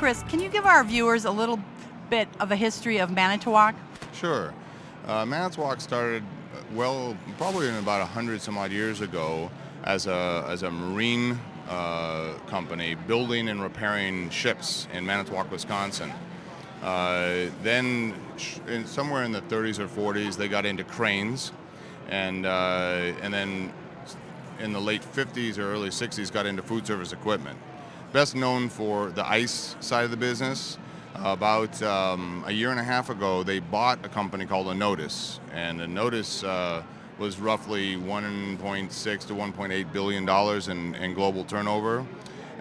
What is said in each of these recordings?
Chris, can you give our viewers a little bit of a history of Manitowoc? Sure. Manitowoc started, well, probably in about 100 some odd years ago as a marine company building and repairing ships in Manitowoc, Wisconsin. Then somewhere in the 30s or 40s they got into cranes, and then in the late 50s or early 60s got into food service equipment. Best known for the ice side of the business. About a year and a half ago, they bought a company called Notice, and Notice was roughly $1.6 to $1.8 billion in global turnover,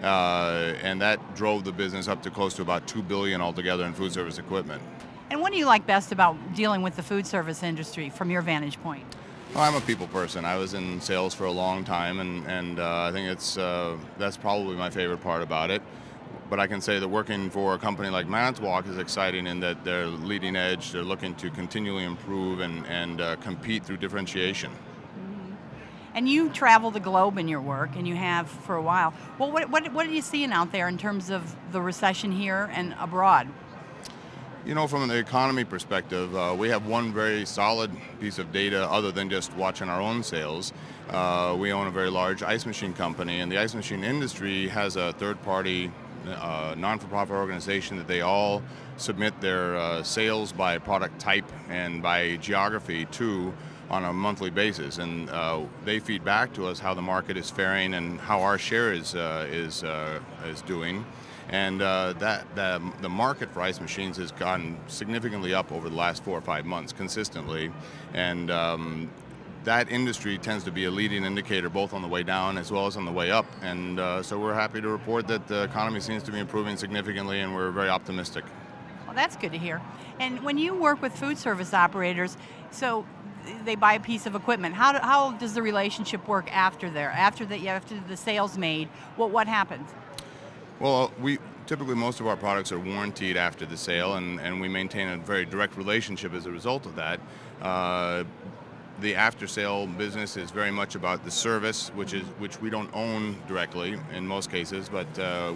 and that drove the business up to close to about $2 billion altogether in food service equipment. And what do you like best about dealing with the food service industry from your vantage point? Well, I'm a people person. I was in sales for a long time, and I think that's probably my favorite part about it. But I can say that working for a company like Manitowoc is exciting in that they're leading edge. They're looking to continually improve and compete through differentiation. Mm-hmm. And you travel the globe in your work, and you have for a while. Well, what are you seeing out there in terms of the recession here and abroad? You know, from the economy perspective, we have one very solid piece of data other than just watching our own sales. We own a very large ice machine company, and the ice machine industry has a third-party non-for-profit organization that they all submit their sales by product type and by geography to on a monthly basis, and they feed back to us how the market is faring and how our share is doing. And the market for ice machines has gone significantly up over the last 4 or 5 months consistently, and that industry tends to be a leading indicator both on the way down as well as on the way up, and so we're happy to report that the economy seems to be improving significantly, and we're very optimistic. Well, that's good to hear. And when you work with food service operators, so they buy a piece of equipment, how does the relationship work after the sale's made? What happens? Well, typically most of our products are warrantied after the sale, and we maintain a very direct relationship as a result of that. The after-sale business is very much about the service, which we don't own directly in most cases, but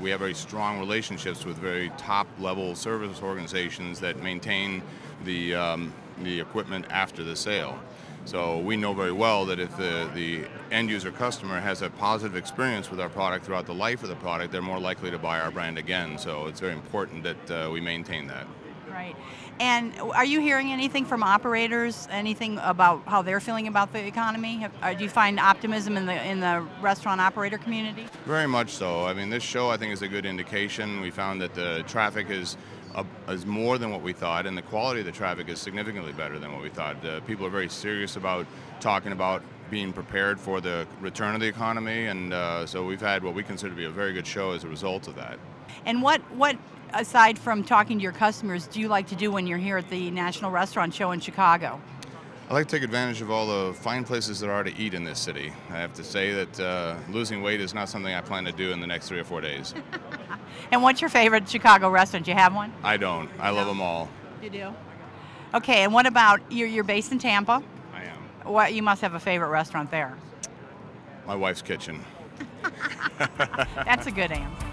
we have very strong relationships with very top-level service organizations that maintain the equipment after the sale. So we know very well that if the end-user customer has a positive experience with our product throughout the life of the product, they're more likely to buy our brand again. So it's very important that we maintain that. Right. And are you hearing anything from operators, anything about how they're feeling about the economy? Do you find optimism in the restaurant operator community? Very much so. I mean, this show I think is a good indication. We found that the traffic is more than what we thought, and the quality of the traffic is significantly better than what we thought. People are very serious about talking about being prepared for the return of the economy, and so we've had what we consider to be a very good show as a result of that. And what aside from talking to your customers, do you like to do when you're here at the National Restaurant Show in Chicago? I like to take advantage of all the fine places there are to eat in this city. I have to say that losing weight is not something I plan to do in the next 3 or 4 days. And what's your favorite Chicago restaurant? Do you have one? I don't. I love them all. You do? Okay, and what about, you're based in Tampa? I am. You must have a favorite restaurant there. My wife's kitchen. That's a good answer.